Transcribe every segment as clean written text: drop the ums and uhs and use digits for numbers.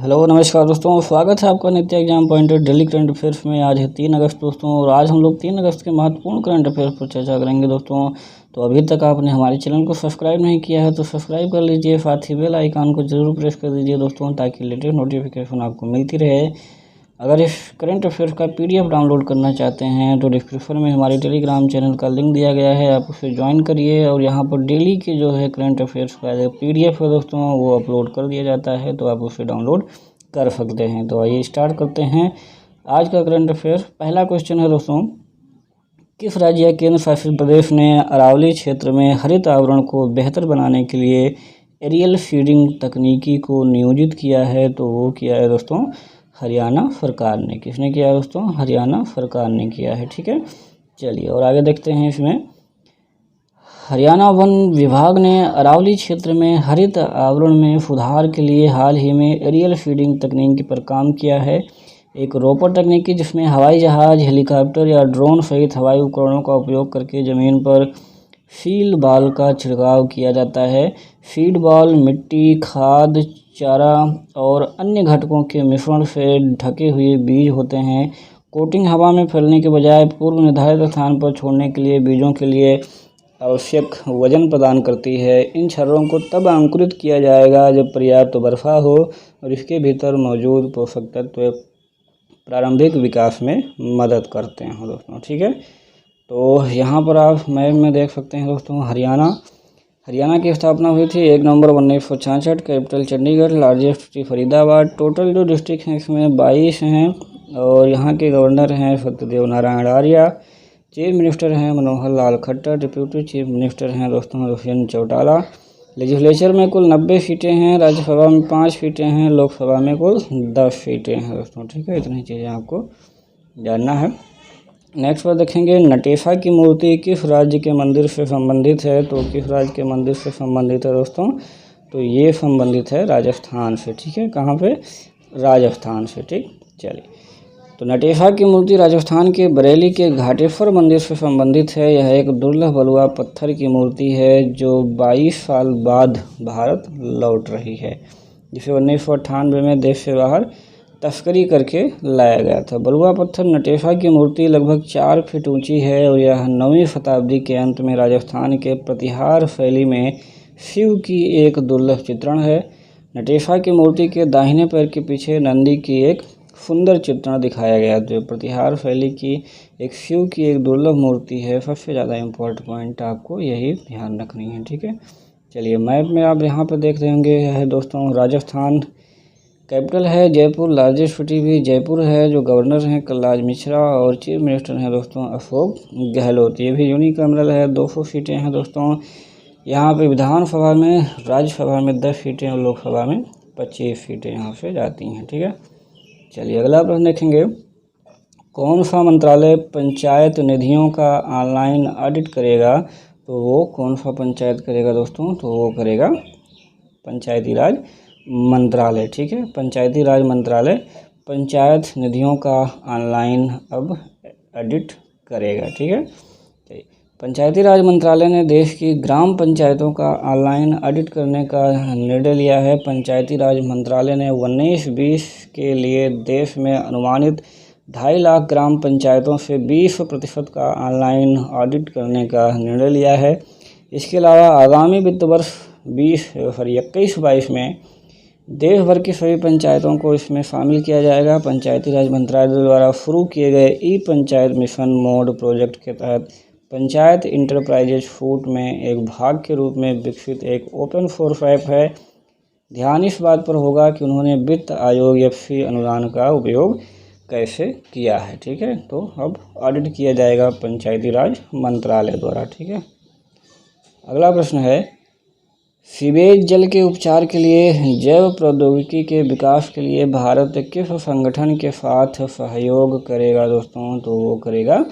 Hello नमस्कार दोस्तों, स्वागत है आपका नित्य exam pointed daily current affairs में। आज है 3 अगस्त दोस्तों, और आज हम लोग 3 अगस्त के महत्वपूर्ण करंट अफेयर्स पर चर्चा करेंगे दोस्तों। तो अभी तक आपने हमारे चैनल को सब्सक्राइब नहीं किया है तो सब्सक्राइब कर लीजिए, साथ ही बेल आइकन को जरूर प्रेस कर दीजिए दोस्तों, ताकि लेटेस्ट नोटिफिकेशन आपको मिलती रहे। अगर इस करंट अफेयर्स का PDF डाउनलोड करना चाहते हैं तो डिस्क्रिप्शन में हमारे टेलीग्राम चैनल का लिंक दिया गया है, आप उसे ज्वाइन करिए। और यहाँ पर डेली के जो है करंट अफेयर्स का जो PDF है दोस्तों वो अपलोड कर दिया जाता है, तो आप उसे डाउनलोड कर सकते हैं। तो आइए स्टार्ट करते हैं आज का करंट अफेयर। पहला क्वेश्चन है दोस्तों, किस राज्य या केंद्र शासित प्रदेश ने अरावली क्षेत्र में हरित आवरण को बेहतर बनाने के लिए एरियल सीडिंग तकनीकी को नियोजित किया है? तो वो किया है दोस्तों हरियाणा सरकार ने। किसने किया है दोस्तों? हरियाणा सरकार ने किया है। ठीक है, चलिए और आगे देखते हैं। इसमें हरियाणा वन विभाग ने अरावली क्षेत्र में हरित आवरण में सुधार के लिए हाल ही में एरियल फीडिंग तकनीक पर काम किया है। एक रोपर तकनीकी जिसमें हवाई जहाज, हेलीकॉप्टर या ड्रोन सहित हवाई उपकरणों का उपयोग करके ज़मीन पर सीड बॉल का छिड़काव किया जाता है। सीड बॉल मिट्टी, खाद, चारा और अन्य घटकों के मिश्रण से ढके हुए बीज होते हैं। कोटिंग हवा में फैलने के बजाय पूर्व निर्धारित स्थान पर छोड़ने के लिए बीजों के लिए आवश्यक वजन प्रदान करती है। इन छर्रों को तब अंकुरित किया जाएगा जब पर्याप्त वर्षा हो और इसके भीतर मौजूद पोषक तत्व प्रारंभिक विकास में मदद करते हैं दोस्तों। ठीक है, तो यहाँ पर आप मैप में देख सकते हैं दोस्तों हरियाणा की स्थापना हुई थी 1 नवंबर 1966। Capital Chandigarh, largest city Faridabad. Total जो डिस्ट्रिक्ट हैं इसमें 22 हैं और यहाँ के गवर्नर हैं सत्यदेव नारायण आर्य। चीफ मिनिस्टर हैं Manohar Lal Khattar. Deputy chief minister हैं दोस्तों दुष्यंत चौटाला। लेजिस्लेचर में कुल 90 सीटें हैं, राज्यसभा में 5 सीटें हैं, लोकसभा में कुल 10 सीटें हैं दोस्तों। ठीक है, इतनी चीज़ें आपको जानना है। नेक्स्ट पर देखेंगे, नटेशा की मूर्ति किस राज्य के मंदिर से संबंधित है? तो किस राज्य के मंदिर से संबंधित है दोस्तों? तो ये संबंधित है राजस्थान से। ठीक है, कहाँ पे? राजस्थान से। ठीक, चलिए तो नटेशा की मूर्ति राजस्थान के बरेली के घाटेश्वर मंदिर से संबंधित है। यह एक दुर्लभ बलुआ पत्थर की मूर्ति है जो 22 साल बाद भारत लौट रही है, जिसे 1998 में देश से बाहर तस्करी करके लाया गया था। बलुआ पत्थर नटेशा की मूर्ति लगभग 4 फीट ऊंची है और यह 9वीं शताब्दी के अंत में राजस्थान के प्रतिहार शैली में शिव की एक दुर्लभ चित्रण है। नटेशा की मूर्ति के दाहिने पैर के पीछे नंदी की एक सुंदर चित्रण दिखाया गया, जो प्रतिहार शैली की एक शिव की एक दुर्लभ मूर्ति है। सबसे ज़्यादा इम्पोर्टेंट पॉइंट आपको यही ध्यान रखनी है। ठीक है, चलिए मैप में आप यहाँ पर देख रहे होंगे, यह है दोस्तों राजस्थान। कैपिटल है जयपुर, लार्जेस्ट सिटी भी जयपुर है। जो गवर्नर हैं कलराज मिश्रा और चीफ मिनिस्टर हैं दोस्तों अशोक गहलोत। ये भी यूनिकैमरल है, 200 सीटें हैं दोस्तों। यहाँ पे विधानसभा में, राज्यसभा में 10 सीटें और लोकसभा में 25 सीटें यहाँ से जाती हैं। ठीक है, चलिए अगला प्रश्न देखेंगे, कौन सा मंत्रालय पंचायत निधियों का ऑनलाइन ऑडिट करेगा? तो वो कौन सा पंचायत करेगा दोस्तों? तो वो करेगा पंचायती राज मंत्रालय। ठीक है, पंचायती राज मंत्रालय पंचायत निधियों का ऑनलाइन अब ऑडिट करेगा। ठीक है, पंचायती राज मंत्रालय ने देश की ग्राम पंचायतों का ऑनलाइन ऑडिट करने का निर्णय लिया है। पंचायती राज मंत्रालय ने 19-20 के लिए देश में अनुमानित 2.5 लाख ग्राम पंचायतों से 20% का ऑनलाइन ऑडिट करने का निर्णय लिया है। इसके अलावा आगामी वित्त वर्ष 21-22 में देश भर की सभी पंचायतों को इसमें शामिल किया जाएगा। पंचायती राज मंत्रालय द्वारा शुरू किए गए ई पंचायत मिशन मोड प्रोजेक्ट के तहत पंचायत इंटरप्राइजेज फूट में एक भाग के रूप में विकसित एक ओपन सोर्स ऐप है। ध्यान इस बात पर होगा कि उन्होंने वित्त आयोग FC अनुदान का उपयोग कैसे किया है। ठीक है, तो अब ऑडिट किया जाएगा पंचायती राज मंत्रालय द्वारा। ठीक है, अगला प्रश्न है, सीवेज जल के उपचार के लिए जैव प्रौद्योगिकी के विकास के लिए भारत किस संगठन के साथ सहयोग करेगा दोस्तों? तो वो करेगा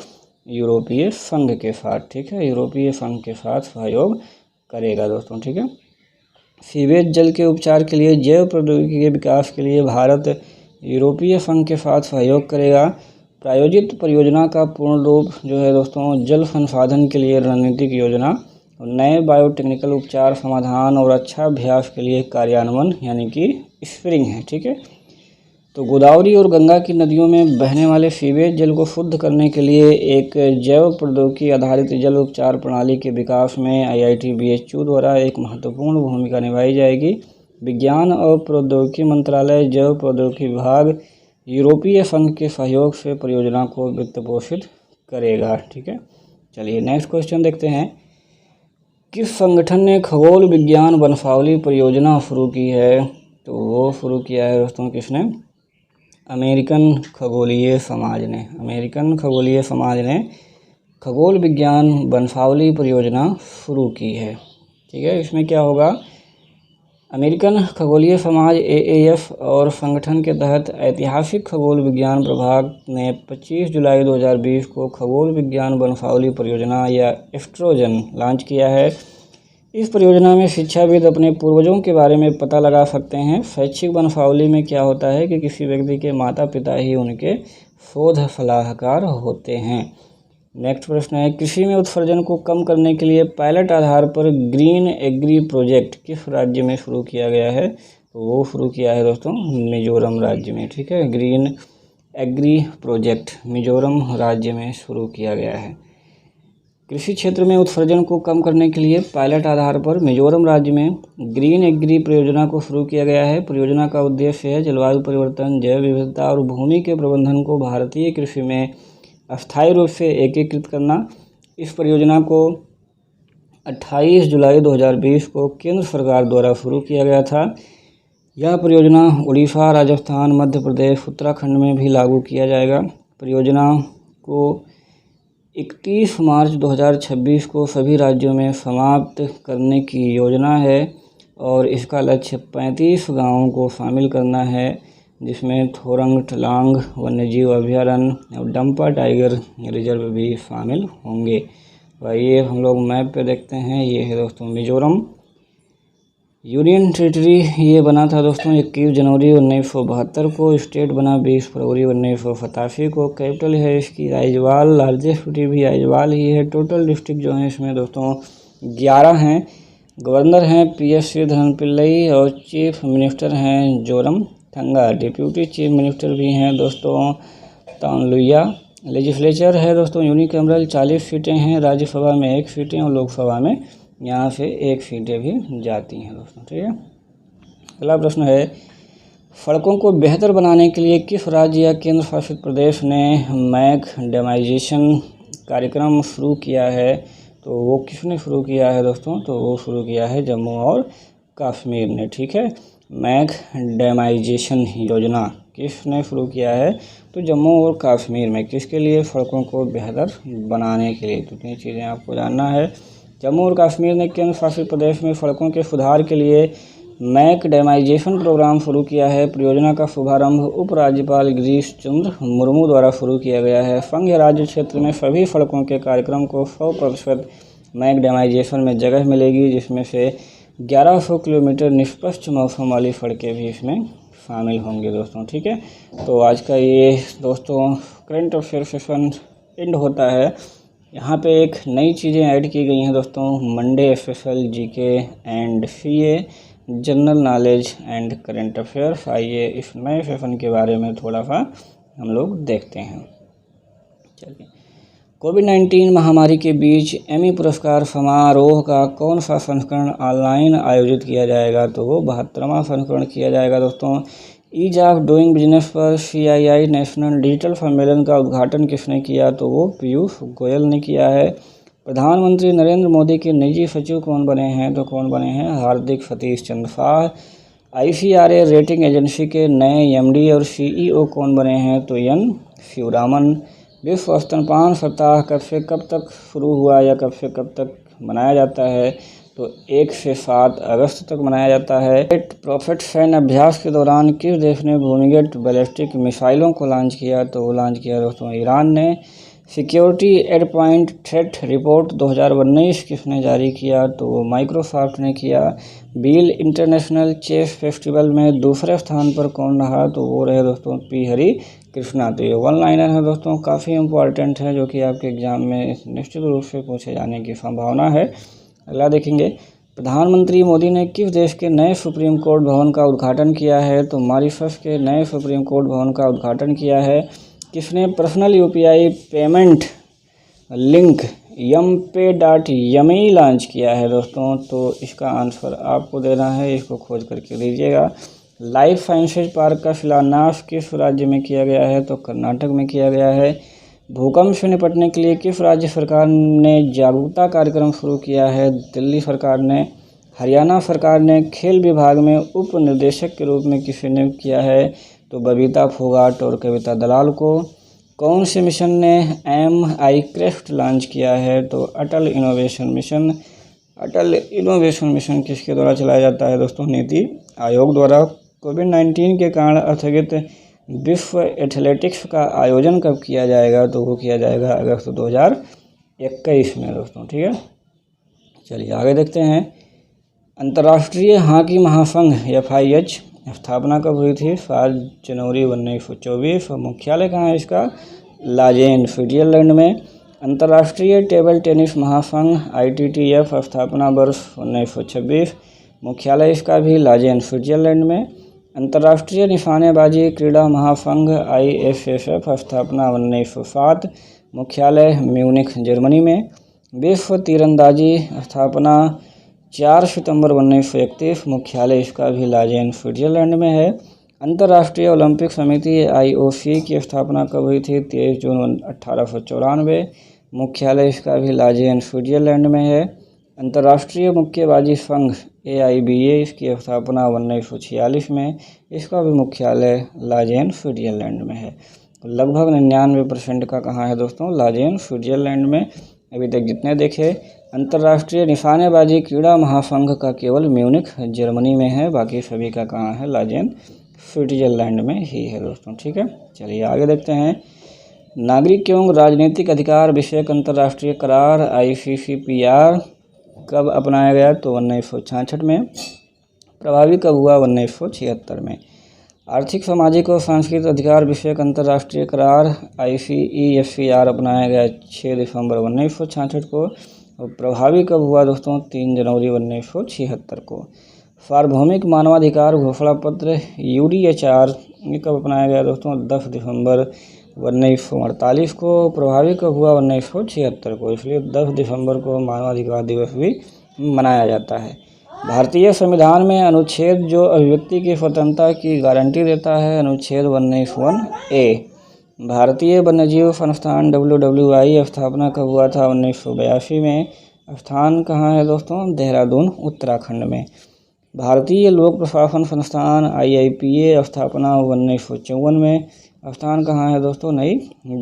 यूरोपीय संघ के साथ। ठीक है, यूरोपीय संघ के साथ सहयोग करेगा दोस्तों। ठीक है, सीवेज जल के उपचार के लिए जैव प्रौद्योगिकी के विकास के लिए भारत यूरोपीय संघ के साथ सहयोग करेगा। प्रायोजित परियोजना का पूर्ण रूप जो है दोस्तों जल संसाधन के लिए रणनीतिक योजना, नए बायोटेक्निकल उपचार समाधान और अच्छा अभ्यास के लिए कार्यान्वयन यानी कि स्प्रिंग है। ठीक है, तो गोदावरी और गंगा की नदियों में बहने वाले सीवेज जल को शुद्ध करने के लिए एक जैव प्रौद्योगिकी आधारित जल उपचार प्रणाली के विकास में IIT BHU द्वारा एक महत्वपूर्ण भूमिका निभाई जाएगी। विज्ञान और प्रौद्योगिकी मंत्रालय, जैव प्रौद्योगिकी विभाग, यूरोपीय संघ के सहयोग से परियोजना को वित्त पोषित करेगा। ठीक है, चलिए नेक्स्ट क्वेश्चन देखते हैं। किस संगठन ने खगोल विज्ञान वंशावली परियोजना शुरू की है? तो वो शुरू किया है दोस्तों किसने? अमेरिकन खगोलीय समाज ने। अमेरिकन खगोलीय समाज ने खगोल विज्ञान वंशावली परियोजना शुरू की है। ठीक है, इसमें क्या होगा? अमेरिकन खगोलीय समाज AAF और संगठन के तहत ऐतिहासिक खगोल विज्ञान प्रभाग ने 25 जुलाई 2020 को खगोल विज्ञान वंशावली परियोजना या एस्ट्रोजन लॉन्च किया है। इस परियोजना में शिक्षाविद अपने पूर्वजों के बारे में पता लगा सकते हैं। शैक्षिक वंशावली में क्या होता है कि किसी व्यक्ति के माता पिता ही उनके शोध सलाहकार होते हैं। नेक्स्ट प्रश्न है, कृषि में उत्सर्जन को कम करने के लिए पायलट आधार पर ग्रीन एग्री प्रोजेक्ट किस राज्य में शुरू किया गया है? तो वो शुरू किया है दोस्तों मिजोरम राज्य में। ठीक है, ग्रीन एग्री प्रोजेक्ट मिजोरम राज्य में शुरू किया गया है। कृषि क्षेत्र में उत्सर्जन को कम करने के लिए पायलट आधार पर मिजोरम राज्य में ग्रीन एग्री परियोजना को शुरू किया गया है। परियोजना का उद्देश्य है जलवायु परिवर्तन, जैव विविधता और भूमि के प्रबंधन को भारतीय कृषि में अस्थायी रूप से एकीकृत करना। इस परियोजना को 28 जुलाई 2020 को केंद्र सरकार द्वारा शुरू किया गया था। यह परियोजना उड़ीसा, राजस्थान, मध्य प्रदेश, उत्तराखंड में भी लागू किया जाएगा। परियोजना को 31 मार्च 2026 को सभी राज्यों में समाप्त करने की योजना है और इसका लक्ष्य 35 गांवों को शामिल करना है, जिसमें थोरंग टलांग वन्यजीव अभयारण्य और डंपा टाइगर रिजर्व भी शामिल होंगे। आइए हम लोग मैप पे देखते हैं। ये है दोस्तों मिजोरम यूनियन टेरिटरी। ये बना था दोस्तों 21 जनवरी 1972 को। स्टेट बना 20 फरवरी 1987 को। कैपिटल है इसकी आइजवाल। लार्जेस्ट सिटी भी आइजवाल ही है। टोटल डिस्ट्रिक्ट जो है इसमें दोस्तों 11 हैं। गवर्नर हैं PSC धनपिल्लई और चीफ मिनिस्टर हैं Zoramthanga. Deputy chief minister भी हैं दोस्तों तानलुया। लेजिस्लेचर है दोस्तों यूनिकैमरल। 40 सीटें हैं। राज्यसभा में 1 सीटें और लोकसभा में यहाँ से 1 सीटें भी जाती हैं दोस्तों। ठीक है, अगला प्रश्न है, सड़कों को बेहतर बनाने के लिए किस राज्य या केंद्र शासित प्रदेश ने मैकडेमाइजेशन कार्यक्रम शुरू किया है? तो वो किसने शुरू किया है दोस्तों? तो वो शुरू किया है जम्मू और कश्मीर ने। ठीक है, मैकडेमाइजेशन योजना किसने शुरू किया है? तो जम्मू और कश्मीर में। किसके लिए? सड़कों को बेहतर बनाने के लिए। तो 3 चीज़ें आपको जानना है। जम्मू और कश्मीर ने केंद्र शासित प्रदेश में सड़कों के सुधार के लिए मैकडेमाइजेशन प्रोग्राम शुरू किया है। परियोजना का शुभारंभ उपराज्यपाल गिरीश चंद्र मुर्मू द्वारा शुरू किया गया है। संघ राज्य क्षेत्र में सभी सड़कों के कार्यक्रम को 100% मैकडेमाइजेशन में जगह मिलेगी, जिसमें से 1100 किलोमीटर निष्पक्ष मौसम वाली सड़कें भी इसमें शामिल होंगे दोस्तों। ठीक है, तो आज का ये दोस्तों करंट अफेयर सेशन एंड होता है। यहाँ पे एक नई चीज़ें ऐड की गई हैं दोस्तों, Monday special GK and CA, general knowledge and current affairs. आइए इस नए सेशन के बारे में थोड़ा सा हम लोग देखते हैं। चलिए, कोविड-19 महामारी के बीच एमी पुरस्कार समारोह का कौन सा संस्करण ऑनलाइन आयोजित किया जाएगा? तो वो 72वां संस्करण किया जाएगा दोस्तों। ईज ऑफ डूइंग बिजनेस पर CII नेशनल डिजिटल सम्मेलन का उद्घाटन किसने किया? तो वो पीयूष गोयल ने किया है। प्रधानमंत्री नरेंद्र मोदी के निजी सचिव कौन बने हैं? तो कौन बने हैं? हार्दिक Satish Chandra Shah. ICRA rating agency के नए MD और CEO कौन बने हैं? तो N शिवरामन। विश्व स्तनपान सप्ताह कब से कब तक शुरू हुआ या कब से कब तक मनाया जाता है? तो 1 से 7 अगस्त तक मनाया जाता है। प्रॉफिट सैन्य अभ्यास के दौरान किस देश ने भूमिगत बैलिस्टिक मिसाइलों को लॉन्च किया? तो वो लॉन्च किया दोस्तों ईरान ने। सिक्योरिटी एंडपॉइंट थ्रेट रिपोर्ट 2019 किसने जारी किया? तो वो माइक्रोसॉफ्ट ने किया। बील इंटरनेशनल चेस फेस्टिवल में दूसरे स्थान पर कौन रहा? तो वो रहे दोस्तों P हरि कृष्णा। तो ये 1 लाइनर है दोस्तों, काफ़ी इंपॉर्टेंट है, जो कि आपके एग्जाम में निश्चित रूप से पूछे जाने की संभावना है। अगला देखेंगे, प्रधानमंत्री मोदी ने किस देश के नए सुप्रीम कोर्ट भवन का उद्घाटन किया है? तो मॉरिशस के नए सुप्रीम कोर्ट भवन का उद्घाटन किया है। किसने personal UPI payment link yampe.yummy launch किया है दोस्तों? तो इसका आंसर आपको देना है, इसको खोज करके दीजिएगा। लाइफ साइंसेज पार्क का शिलान्यास किस राज्य में किया गया है? तो कर्नाटक में किया गया है। भूकंप से निपटने के लिए किस राज्य सरकार ने जागरूकता कार्यक्रम शुरू किया है? दिल्ली सरकार ने। हरियाणा सरकार ने खेल विभाग में उप निदेशक के रूप में किसे नियुक्त किया है? तो बबीता फोगाट और कविता दलाल को। कौन से मिशन ने MI क्राफ्ट लॉन्च किया है? तो अटल इनोवेशन मिशन। अटल इनोवेशन मिशन किसके द्वारा चलाया जाता है दोस्तों? नीति आयोग द्वारा। कोविड-19 के कारण स्थगित विश्व एथलेटिक्स का आयोजन कब किया जाएगा? तो वो किया जाएगा अगस्त 2021 में दोस्तों, ठीक है। चलिए आगे देखते हैं। अंतर्राष्ट्रीय हॉकी महासंघ FIH स्थापना कब हुई थी? 7 जनवरी 1924। और मुख्यालय कहाँ है इसका? लाजेन, स्विट्जरलैंड में। अंतर्राष्ट्रीय टेबल टेनिस महासंघ ITTF स्थापना वर्ष 1926। मुख्यालय इसका भी लाजेन, स्विट्जरलैंड में। अंतर्राष्ट्रीय निशानेबाजी क्रीड़ा महासंघ ISSF स्थापना 1907। मुख्यालय म्यूनिख, जर्मनी में। विश्व तीरंदाजी स्थापना 4 सितंबर 1931। मुख्यालय इसका भी लाजेन, स्विट्जरलैंड में है। अंतर्राष्ट्रीय ओलंपिक समिति IOC की स्थापना कब हुई थी? 23 जून 1894। मुख्यालय इसका भी लाजेन, स्विट्जरलैंड में है। अंतर्राष्ट्रीय मुक्केबाजी संघ AIBA इसकी स्थापना 1946 में। इसका भी मुख्यालय लाजेन, स्विट्जरलैंड में है। लगभग 99% का कहाँ है दोस्तों? लाजेन, स्विट्जरलैंड में। अभी तक जितने देखे। अंतर्राष्ट्रीय निशानेबाजी क्रीड़ा महासंघ का केवल म्यूनिख, जर्मनी में है, बाकी सभी का कहाँ है? लाजेन, स्विट्जरलैंड में ही है दोस्तों, ठीक है। चलिए आगे देखते हैं। नागरिक एवं राजनीतिक अधिकार विषयक अंतर्राष्ट्रीय करार ICCPR कब अपनाया गया? तो 1966 में। प्रभावी कब हुआ? 1976 में। आर्थिक, सामाजिक और सांस्कृतिक अधिकार विषयक अंतर्राष्ट्रीय करार ICESCR अपनाया गया 6 दिसंबर 1966 को। और प्रभावी कब हुआ दोस्तों? 3 जनवरी 1976 को। सार्वभौमिक मानवाधिकार घोषणा पत्र UDHR ये कब अपनाया गया दोस्तों? 10 दिसंबर 1948 को। प्रभावी कब हुआ? 1976 को, इसलिए 10 दिसंबर को मानवाधिकार दिवस भी मनाया जाता है। भारतीय संविधान में अनुच्छेद जो अभिव्यक्ति की स्वतंत्रता की गारंटी देता है, अनुच्छेद 191A। भारतीय वन्यजीव संस्थान WWI स्थापना कब हुआ था? 1982 में। स्थान कहाँ है दोस्तों? देहरादून, उत्तराखंड में। भारतीय लोक प्रशासन संस्थान IIPA स्थापना 1954 में। स्थान कहाँ है दोस्तों? नई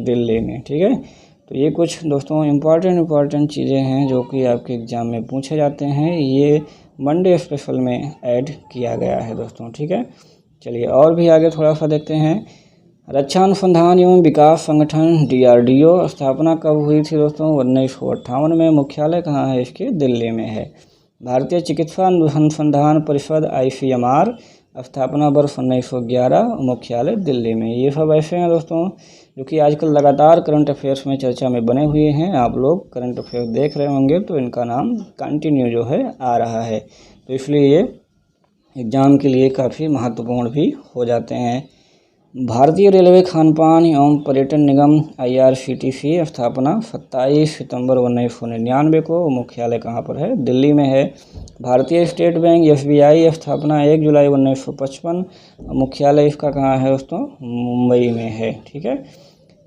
दिल्ली में, ठीक है। तो ये कुछ दोस्तों इम्पॉर्टेंट चीज़ें हैं जो कि आपके एग्ज़ाम में पूछे जाते हैं। ये मंडे स्पेशल में ऐड किया गया है दोस्तों, ठीक है। चलिए और भी आगे थोड़ा सा देखते हैं। रक्षा अनुसंधान एवं विकास संगठन DRDO स्थापना कब हुई थी दोस्तों? 1958 में। मुख्यालय कहाँ है इसके? दिल्ली में है। भारतीय चिकित्सा अनुसंधान परिषद ICMR स्थापना वर्ष 1911। मुख्यालय दिल्ली में। ये सब ऐसे हैं दोस्तों जो कि आजकल लगातार करंट अफेयर्स में चर्चा में बने हुए हैं। आप लोग करंट अफेयर्स देख रहे होंगे तो इनका नाम कंटिन्यू जो है आ रहा है, तो इसलिए ये एग्ज़ाम के लिए काफ़ी महत्वपूर्ण भी हो जाते हैं। भारतीय रेलवे खानपान एवं पर्यटन निगम IRCTC स्थापना 27 सितंबर 1999 को। मुख्यालय कहाँ पर है? दिल्ली में है। भारतीय स्टेट बैंक SBI स्थापना 1 जुलाई 1955। मुख्यालय इसका कहाँ है दोस्तों? मुंबई में है, ठीक है।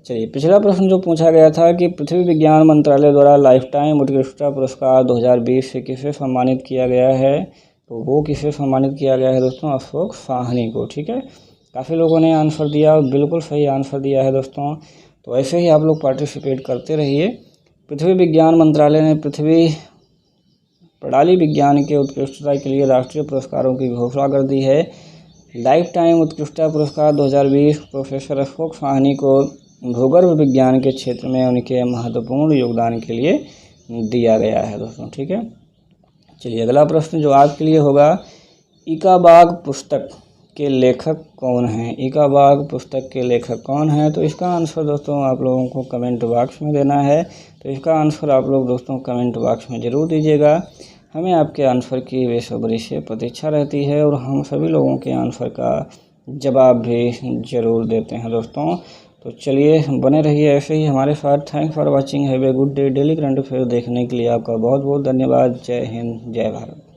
चलिए पिछला प्रश्न जो पूछा गया था कि पृथ्वी विज्ञान मंत्रालय द्वारा लाइफ टाइम उत्कृष्टता पुरस्कार 2020 से किसे सम्मानित किया गया है? तो वो किसे सम्मानित किया गया है दोस्तों? अशोक साहनी को, ठीक है। काफ़ी लोगों ने आंसर दिया, बिल्कुल सही आंसर दिया है दोस्तों। तो ऐसे ही आप लोग पार्टिसिपेट करते रहिए। पृथ्वी विज्ञान मंत्रालय ने पृथ्वी प्रणाली विज्ञान के उत्कृष्टता के लिए राष्ट्रीय पुरस्कारों की घोषणा कर दी है। लाइफ टाइम उत्कृष्टता पुरस्कार 2020 प्रोफेसर अशोक साहनी को भूगर्भ विज्ञान के क्षेत्र में उनके महत्वपूर्ण योगदान के लिए दिया गया है दोस्तों, ठीक है। चलिए अगला प्रश्न जो आपके लिए होगा, इकाबाग पुस्तक के लेखक कौन हैं? इकाबाग पुस्तक के लेखक कौन हैं? तो इसका आंसर दोस्तों आप लोगों को कमेंट बॉक्स में देना है। तो इसका आंसर आप लोग दोस्तों कमेंट बॉक्स में ज़रूर दीजिएगा। हमें आपके आंसर की बेसब्री से प्रतीक्षा रहती है और हम सभी लोगों के आंसर का जवाब भी ज़रूर देते हैं दोस्तों। तो चलिए बने रहिए ऐसे ही हमारे साथ। Thanks for watching, have a good day. Daily current affair देखने के लिए आपका बहुत बहुत धन्यवाद। जय हिंद, जय भारत।